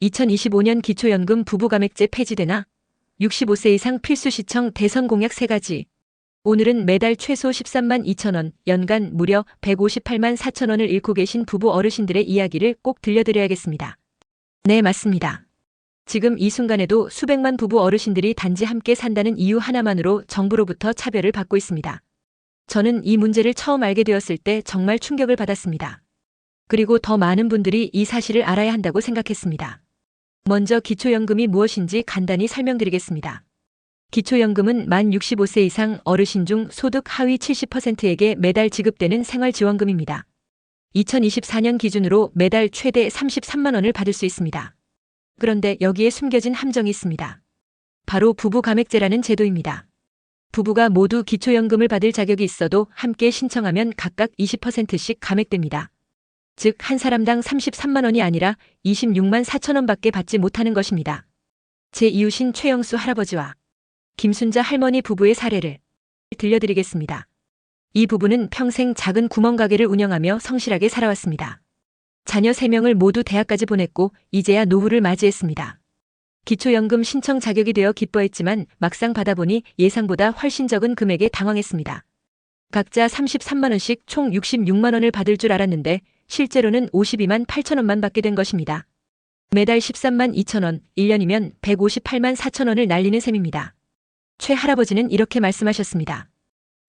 2025년 기초연금 부부감액제 폐지되나? 65세 이상 필수 시청 대선 공약 3가지. 오늘은 매달 최소 13만 2천 원, 연간 무려 158만 4천 원을 잃고 계신 부부 어르신들의 이야기를 꼭 들려드려야겠습니다. 네, 맞습니다. 지금 이 순간에도 수백만 부부 어르신들이 단지 함께 산다는 이유 하나만으로 정부로부터 차별을 받고 있습니다. 저는 이 문제를 처음 알게 되었을 때 정말 충격을 받았습니다. 그리고 더 많은 분들이 이 사실을 알아야 한다고 생각했습니다. 먼저 기초연금이 무엇인지 간단히 설명드리겠습니다. 기초연금은 만 65세 이상 어르신 중 소득 하위 70%에게 매달 지급되는 생활지원금입니다. 2024년 기준으로 매달 최대 33만 원을 받을 수 있습니다. 그런데 여기에 숨겨진 함정이 있습니다. 바로 부부감액제라는 제도입니다. 부부가 모두 기초연금을 받을 자격이 있어도 함께 신청하면 각각 20%씩 감액됩니다. 즉, 한 사람당 33만 원이 아니라 26만 4천 원밖에 받지 못하는 것입니다. 제 이웃인 최영수 할아버지와 김순자 할머니 부부의 사례를 들려드리겠습니다. 이 부부는 평생 작은 구멍가게를 운영하며 성실하게 살아왔습니다. 자녀 3명을 모두 대학까지 보냈고 이제야 노후를 맞이했습니다. 기초연금 신청 자격이 되어 기뻐했지만 막상 받아보니 예상보다 훨씬 적은 금액에 당황했습니다. 각자 33만 원씩 총 66만 원을 받을 줄 알았는데 실제로는 52만 8천 원만 받게 된 것입니다. 매달 13만 2천 원, 1년이면 158만 4천 원을 날리는 셈입니다. 최 할아버지는 이렇게 말씀하셨습니다.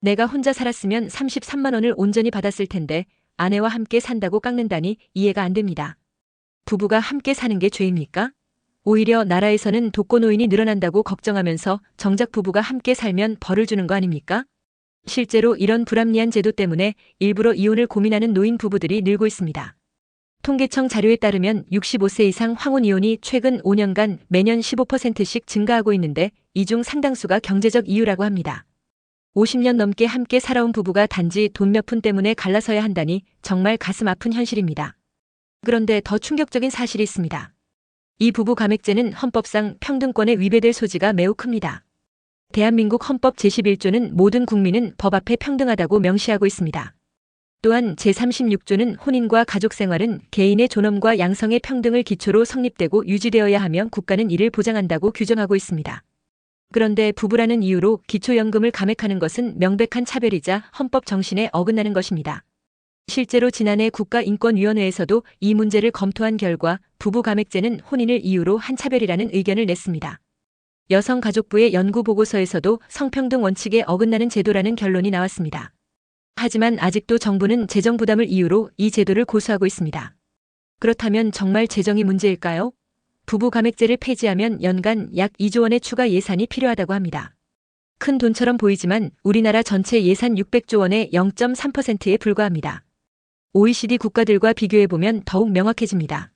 내가 혼자 살았으면 33만 원을 온전히 받았을 텐데 아내와 함께 산다고 깎는다니 이해가 안 됩니다. 부부가 함께 사는 게 죄입니까? 오히려 나라에서는 독거노인이 늘어난다고 걱정하면서 정작 부부가 함께 살면 벌을 주는 거 아닙니까? 실제로 이런 불합리한 제도 때문에 일부러 이혼을 고민하는 노인 부부들이 늘고 있습니다. 통계청 자료에 따르면 65세 이상 황혼 이혼이 최근 5년간 매년 15%씩 증가하고 있는데 이 중 상당수가 경제적 이유라고 합니다. 50년 넘게 함께 살아온 부부가 단지 돈 몇 푼 때문에 갈라서야 한다니 정말 가슴 아픈 현실입니다. 그런데 더 충격적인 사실이 있습니다. 이 부부 감액제는 헌법상 평등권에 위배될 소지가 매우 큽니다. 대한민국 헌법 제11조는 모든 국민은 법 앞에 평등하다고 명시하고 있습니다. 또한 제36조는 혼인과 가족생활은 개인의 존엄과 양성의 평등을 기초로 성립되고 유지되어야 하며 국가는 이를 보장한다고 규정하고 있습니다. 그런데 부부라는 이유로 기초연금을 감액하는 것은 명백한 차별이자 헌법 정신에 어긋나는 것입니다. 실제로 지난해 국가인권위원회에서도 이 문제를 검토한 결과 부부 감액제는 혼인을 이유로 한 차별이라는 의견을 냈습니다. 여성가족부의 연구보고서에서도 성평등 원칙에 어긋나는 제도라는 결론이 나왔습니다. 하지만 아직도 정부는 재정 부담을 이유로 이 제도를 고수하고 있습니다. 그렇다면 정말 재정이 문제일까요? 부부 감액제를 폐지하면 연간 약 2조 원의 추가 예산이 필요하다고 합니다. 큰 돈처럼 보이지만 우리나라 전체 예산 600조 원의 0.3%에 불과합니다. OECD 국가들과 비교해보면 더욱 명확해집니다.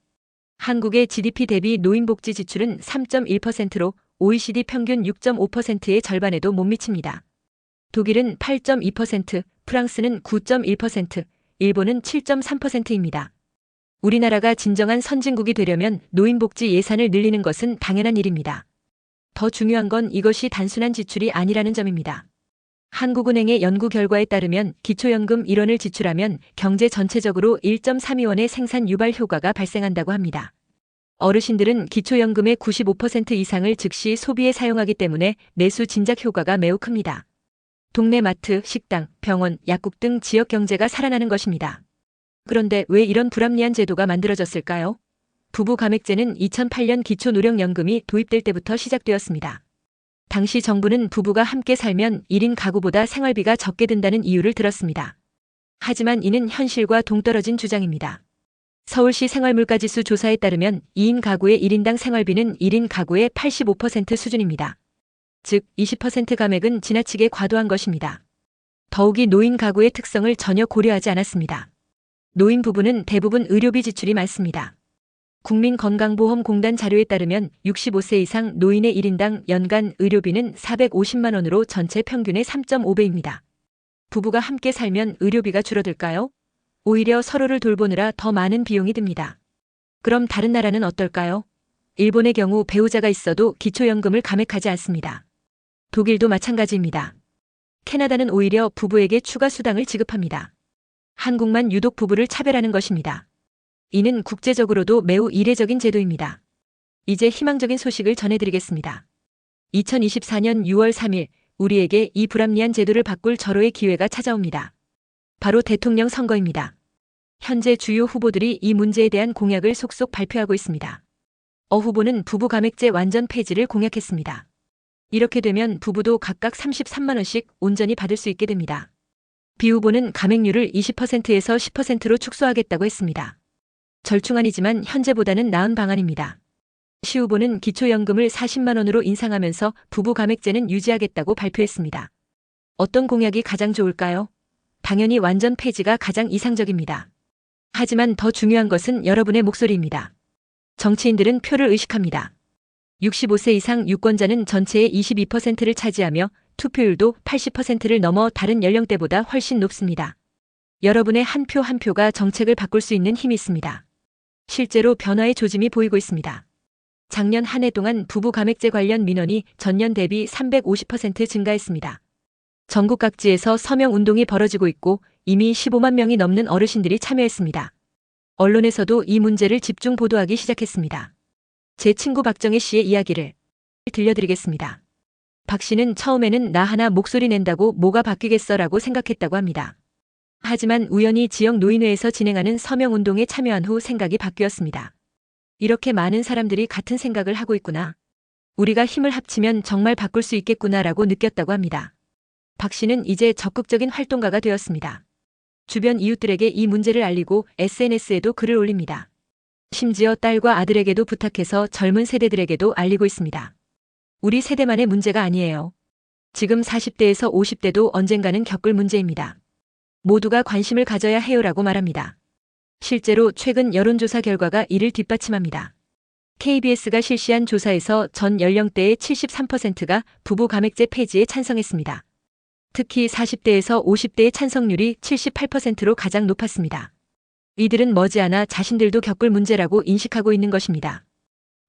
한국의 GDP 대비 노인복지 지출은 3.1%로 OECD 평균 6.5%의 절반에도 못 미칩니다. 독일은 8.2%, 프랑스는 9.1%, 일본은 7.3%입니다. 우리나라가 진정한 선진국이 되려면 노인복지 예산을 늘리는 것은 당연한 일입니다. 더 중요한 건 이것이 단순한 지출이 아니라는 점입니다. 한국은행의 연구 결과에 따르면 기초연금 1원을 지출하면 경제 전체적으로 1.32원의 생산 유발 효과가 발생한다고 합니다. 어르신들은 기초연금의 95% 이상을 즉시 소비에 사용하기 때문에 내수 진작 효과가 매우 큽니다. 동네 마트, 식당, 병원, 약국 등 지역 경제가 살아나는 것입니다. 그런데 왜 이런 불합리한 제도가 만들어졌을까요? 부부 감액제는 2008년 기초노령연금이 도입될 때부터 시작되었습니다. 당시 정부는 부부가 함께 살면 1인 가구보다 생활비가 적게 든다는 이유를 들었습니다. 하지만 이는 현실과 동떨어진 주장입니다. 서울시 생활물가지수 조사에 따르면 2인 가구의 1인당 생활비는 1인 가구의 85% 수준입니다. 즉 20% 감액은 지나치게 과도한 것입니다. 더욱이 노인 가구의 특성을 전혀 고려하지 않았습니다. 노인 부부는 대부분 의료비 지출이 많습니다. 국민건강보험공단 자료에 따르면 65세 이상 노인의 1인당 연간 의료비는 450만 원으로 전체 평균의 3.5배입니다. 부부가 함께 살면 의료비가 줄어들까요? 오히려 서로를 돌보느라 더 많은 비용이 듭니다. 그럼 다른 나라는 어떨까요? 일본의 경우 배우자가 있어도 기초연금을 감액하지 않습니다. 독일도 마찬가지입니다. 캐나다는 오히려 부부에게 추가 수당을 지급합니다. 한국만 유독 부부를 차별하는 것입니다. 이는 국제적으로도 매우 이례적인 제도입니다. 이제 희망적인 소식을 전해드리겠습니다. 2024년 6월 3일 우리에게 이 불합리한 제도를 바꿀 절호의 기회가 찾아옵니다. 바로 대통령 선거입니다. 현재 주요 후보들이 이 문제에 대한 공약을 속속 발표하고 있습니다. 어 후보는 부부 감액제 완전 폐지를 공약했습니다. 이렇게 되면 부부도 각각 33만 원씩 온전히 받을 수 있게 됩니다. 비 후보는 감액률을 20%에서 10%로 축소하겠다고 했습니다. 절충안이지만 현재보다는 나은 방안입니다. 시 후보는 기초연금을 40만 원으로 인상하면서 부부 감액제는 유지하겠다고 발표했습니다. 어떤 공약이 가장 좋을까요? 당연히 완전 폐지가 가장 이상적입니다. 하지만 더 중요한 것은 여러분의 목소리입니다. 정치인들은 표를 의식합니다. 65세 이상 유권자는 전체의 22%를 차지하며 투표율도 80%를 넘어 다른 연령대보다 훨씬 높습니다. 여러분의 한 표 한 표가 정책을 바꿀 수 있는 힘이 있습니다. 실제로 변화의 조짐이 보이고 있습니다. 작년 한 해 동안 부부 감액제 관련 민원이 전년 대비 350% 증가했습니다. 전국 각지에서 서명 운동이 벌어지고 있고 이미 15만 명이 넘는 어르신들이 참여했습니다. 언론에서도 이 문제를 집중 보도하기 시작했습니다. 제 친구 박정혜 씨의 이야기를 들려드리겠습니다. 박 씨는 처음에는 나 하나 목소리 낸다고 뭐가 바뀌겠어라고 생각했다고 합니다. 하지만 우연히 지역 노인회에서 진행하는 서명운동에 참여한 후 생각이 바뀌었습니다. 이렇게 많은 사람들이 같은 생각을 하고 있구나. 우리가 힘을 합치면 정말 바꿀 수 있겠구나라고 느꼈다고 합니다. 박 씨는 이제 적극적인 활동가가 되었습니다. 주변 이웃들에게 이 문제를 알리고 SNS에도 글을 올립니다. 심지어 딸과 아들에게도 부탁해서 젊은 세대들에게도 알리고 있습니다. 우리 세대만의 문제가 아니에요. 지금 40대에서 50대도 언젠가는 겪을 문제입니다. 모두가 관심을 가져야 해요라고 말합니다. 실제로 최근 여론조사 결과가 이를 뒷받침합니다. KBS가 실시한 조사에서 전 연령대의 73%가 부부 감액제 폐지에 찬성했습니다. 특히 40대에서 50대의 찬성률이 78%로 가장 높았습니다. 이들은 머지않아 자신들도 겪을 문제라고 인식하고 있는 것입니다.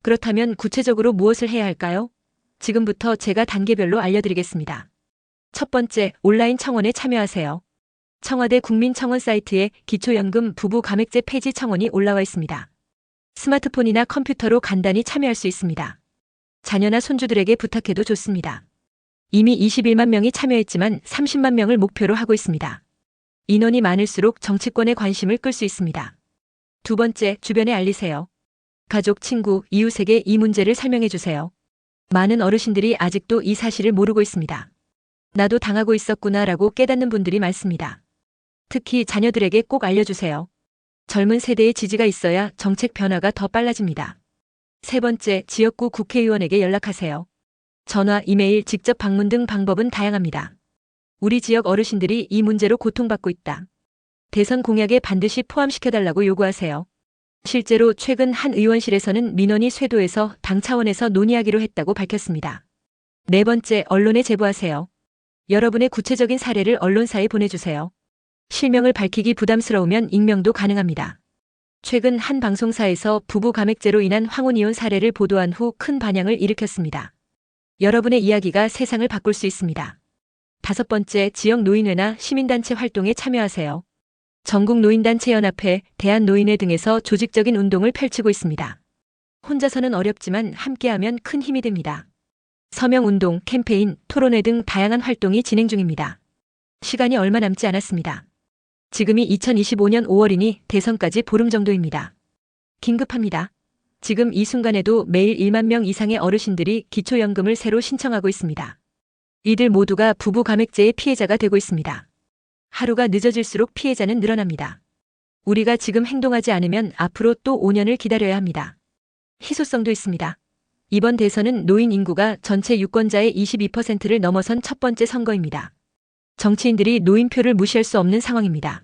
그렇다면 구체적으로 무엇을 해야 할까요? 지금부터 제가 단계별로 알려드리겠습니다. 첫 번째, 온라인 청원에 참여하세요. 청와대 국민청원 사이트에 기초연금 부부 감액제 폐지 청원이 올라와 있습니다. 스마트폰이나 컴퓨터로 간단히 참여할 수 있습니다. 자녀나 손주들에게 부탁해도 좋습니다. 이미 21만 명이 참여했지만 30만 명을 목표로 하고 있습니다. 인원이 많을수록 정치권의 관심을 끌 수 있습니다. 두 번째, 주변에 알리세요. 가족, 친구, 이웃에게 이 문제를 설명해 주세요. 많은 어르신들이 아직도 이 사실을 모르고 있습니다. 나도 당하고 있었구나라고 깨닫는 분들이 많습니다. 특히 자녀들에게 꼭 알려주세요. 젊은 세대의 지지가 있어야 정책 변화가 더 빨라집니다. 세 번째, 지역구 국회의원에게 연락하세요. 전화, 이메일, 직접 방문 등 방법은 다양합니다. 우리 지역 어르신들이 이 문제로 고통받고 있다. 대선 공약에 반드시 포함시켜달라고 요구하세요. 실제로 최근 한 의원실에서는 민원이 쇄도해서 당 차원에서 논의하기로 했다고 밝혔습니다. 네 번째, 언론에 제보하세요. 여러분의 구체적인 사례를 언론사에 보내주세요. 실명을 밝히기 부담스러우면 익명도 가능합니다. 최근 한 방송사에서 부부 감액제로 인한 황혼 이혼 사례를 보도한 후 큰 반향을 일으켰습니다. 여러분의 이야기가 세상을 바꿀 수 있습니다. 다섯 번째, 지역 노인회나 시민단체 활동에 참여하세요. 전국 노인단체 연합회, 대한노인회 등에서 조직적인 운동을 펼치고 있습니다. 혼자서는 어렵지만 함께하면 큰 힘이 됩니다. 서명운동, 캠페인, 토론회 등 다양한 활동이 진행 중입니다. 시간이 얼마 남지 않았습니다. 지금이 2025년 5월이니 대선까지 보름 정도입니다. 긴급합니다. 지금 이 순간에도 매일 1만 명 이상의 어르신들이 기초연금을 새로 신청하고 있습니다. 이들 모두가 부부 감액제의 피해자가 되고 있습니다. 하루가 늦어질수록 피해자는 늘어납니다. 우리가 지금 행동하지 않으면 앞으로 또 5년을 기다려야 합니다. 희소성도 있습니다. 이번 대선은 노인 인구가 전체 유권자의 22%를 넘어선 첫 번째 선거입니다. 정치인들이 노인표를 무시할 수 없는 상황입니다.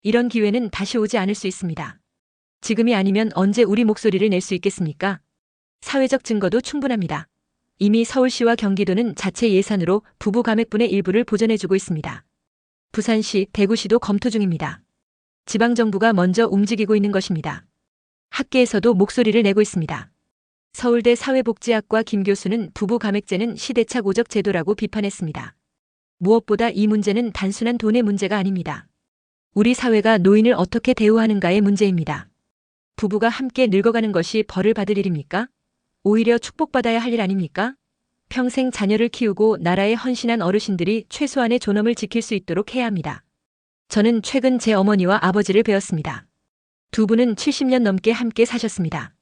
이런 기회는 다시 오지 않을 수 있습니다. 지금이 아니면 언제 우리 목소리를 낼 수 있겠습니까? 사회적 증거도 충분합니다. 이미 서울시와 경기도는 자체 예산으로 부부 감액분의 일부를 보전해주고 있습니다. 부산시, 대구시도 검토 중입니다. 지방정부가 먼저 움직이고 있는 것입니다. 학계에서도 목소리를 내고 있습니다. 서울대 사회복지학과 김 교수는 부부 감액제는 시대착 오적 제도라고 비판했습니다. 무엇보다 이 문제는 단순한 돈의 문제가 아닙니다. 우리 사회가 노인을 어떻게 대우하는가의 문제입니다. 부부가 함께 늙어가는 것이 벌을 받을 일입니까? 오히려 축복받아야 할 일 아닙니까? 평생 자녀를 키우고 나라에 헌신한 어르신들이 최소한의 존엄을 지킬 수 있도록 해야 합니다. 저는 최근 제 어머니와 아버지를 배웠습니다. 두 분은 70년 넘게 함께 사셨습니다.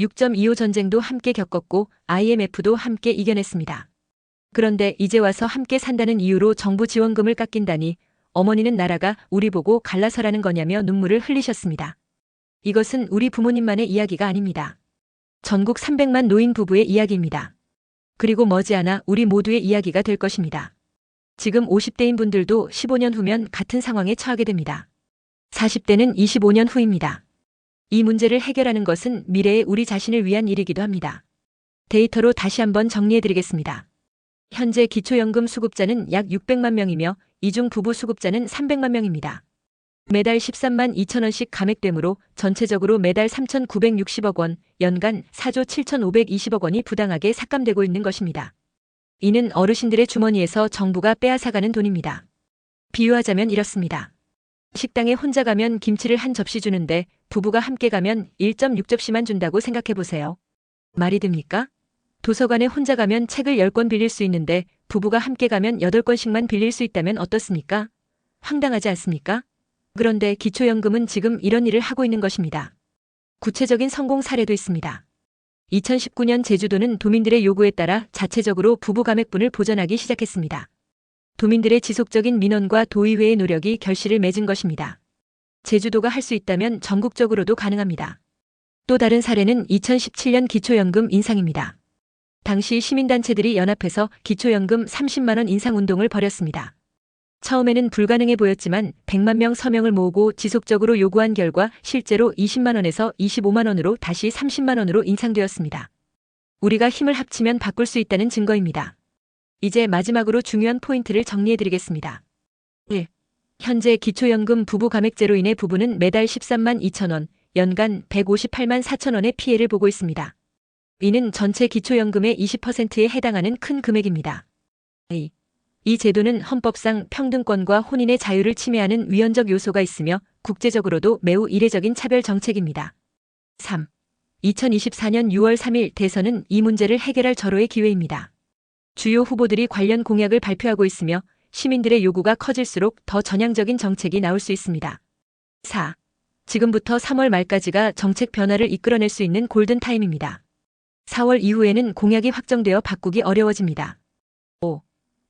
6.25 전쟁도 함께 겪었고 IMF도 함께 이겨냈습니다. 그런데 이제 와서 함께 산다는 이유로 정부 지원금을 깎인다니 어머니는 나라가 우리 보고 갈라서라는 거냐며 눈물을 흘리셨습니다. 이것은 우리 부모님만의 이야기가 아닙니다. 전국 300만 노인 부부의 이야기입니다. 그리고 머지않아 우리 모두의 이야기가 될 것입니다. 지금 50대인 분들도 15년 후면 같은 상황에 처하게 됩니다. 40대는 25년 후입니다. 이 문제를 해결하는 것은 미래의 우리 자신을 위한 일이기도 합니다. 데이터로 다시 한번 정리해드리겠습니다. 현재 기초연금 수급자는 약 600만 명이며 이중 부부 수급자는 300만 명입니다. 매달 13만 2천원씩 감액되므로 전체적으로 매달 3,960억 원, 연간 4조 7,520억 원이 부당하게 삭감되고 있는 것입니다. 이는 어르신들의 주머니에서 정부가 빼앗아가는 돈입니다. 비유하자면 이렇습니다. 식당에 혼자 가면 김치를 한 접시 주는데 부부가 함께 가면 1.6접시만 준다고 생각해보세요. 말이 됩니까? 도서관에 혼자 가면 책을 10권 빌릴 수 있는데 부부가 함께 가면 8권씩만 빌릴 수 있다면 어떻습니까? 황당하지 않습니까? 그런데 기초연금은 지금 이런 일을 하고 있는 것입니다. 구체적인 성공 사례도 있습니다. 2019년 제주도는 도민들의 요구에 따라 자체적으로 부부 감액분을 보전하기 시작했습니다. 도민들의 지속적인 민원과 도의회의 노력이 결실을 맺은 것입니다. 제주도가 할 수 있다면 전국적으로도 가능합니다. 또 다른 사례는 2017년 기초연금 인상입니다. 당시 시민단체들이 연합해서 기초연금 30만 원 인상운동을 벌였습니다. 처음에는 불가능해 보였지만 100만 명 서명을 모으고 지속적으로 요구한 결과 실제로 20만 원에서 25만 원으로 다시 30만 원으로 인상되었습니다. 우리가 힘을 합치면 바꿀 수 있다는 증거입니다. 이제 마지막으로 중요한 포인트를 정리해드리겠습니다. 1. 현재 기초연금 부부 감액제로 인해 부부는 매달 13만 2천 원, 연간 158만 4천 원의 피해를 보고 있습니다. 이는 전체 기초연금의 20%에 해당하는 큰 금액입니다. 2. 이 제도는 헌법상 평등권과 혼인의 자유를 침해하는 위헌적 요소가 있으며 국제적으로도 매우 이례적인 차별 정책입니다. 3. 2024년 6월 3일 대선은 이 문제를 해결할 절호의 기회입니다. 주요 후보들이 관련 공약을 발표하고 있으며 시민들의 요구가 커질수록 더 전향적인 정책이 나올 수 있습니다. 4. 지금부터 3월 말까지가 정책 변화를 이끌어낼 수 있는 골든타임입니다. 4월 이후에는 공약이 확정되어 바꾸기 어려워집니다. 5.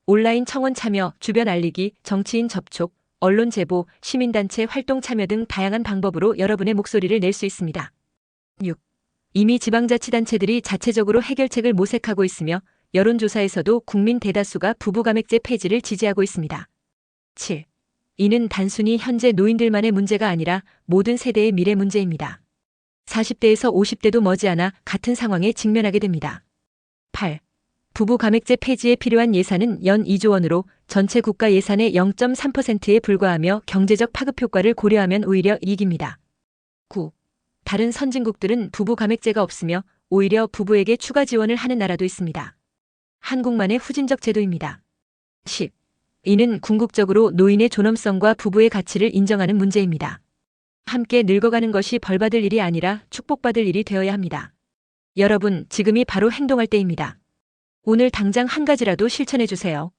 온라인 청원 참여, 주변 알리기, 정치인 접촉, 언론 제보, 시민단체 활동 참여 등 다양한 방법으로 여러분의 목소리를 낼 수 있습니다. 6. 이미 지방자치단체들이 자체적으로 해결책을 모색하고 있으며 여론조사에서도 국민 대다수가 부부감액제 폐지를 지지하고 있습니다. 7. 이는 단순히 현재 노인들만의 문제가 아니라 모든 세대의 미래 문제입니다. 40대에서 50대도 머지않아 같은 상황에 직면하게 됩니다. 8. 부부 감액제 폐지에 필요한 예산은 연 2조 원으로 전체 국가 예산의 0.3%에 불과하며 경제적 파급 효과를 고려하면 오히려 이익입니다. 9. 다른 선진국들은 부부 감액제가 없으며 오히려 부부에게 추가 지원을 하는 나라도 있습니다. 한국만의 후진적 제도입니다. 10. 이는 궁극적으로 노인의 존엄성과 부부의 가치를 인정하는 문제입니다. 함께 늙어가는 것이 벌받을 일이 아니라 축복받을 일이 되어야 합니다. 여러분, 지금이 바로 행동할 때입니다. 오늘 당장 한 가지라도 실천해주세요.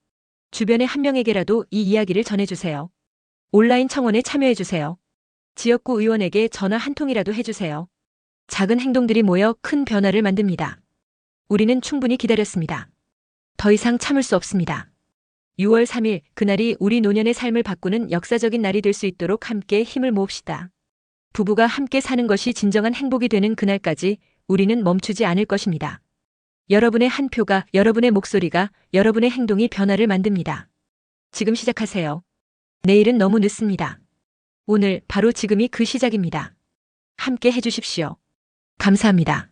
주변의 한 명에게라도 이 이야기를 전해주세요. 온라인 청원에 참여해주세요. 지역구 의원에게 전화 한 통이라도 해주세요. 작은 행동들이 모여 큰 변화를 만듭니다. 우리는 충분히 기다렸습니다. 더 이상 참을 수 없습니다. 6월 3일, 그날이 우리 노년의 삶을 바꾸는 역사적인 날이 될 수 있도록 함께 힘을 모읍시다. 부부가 함께 사는 것이 진정한 행복이 되는 그날까지 우리는 멈추지 않을 것입니다. 여러분의 한 표가, 여러분의 목소리가, 여러분의 행동이 변화를 만듭니다. 지금 시작하세요. 내일은 너무 늦습니다. 오늘, 바로 지금이 그 시작입니다. 함께 해주십시오. 감사합니다.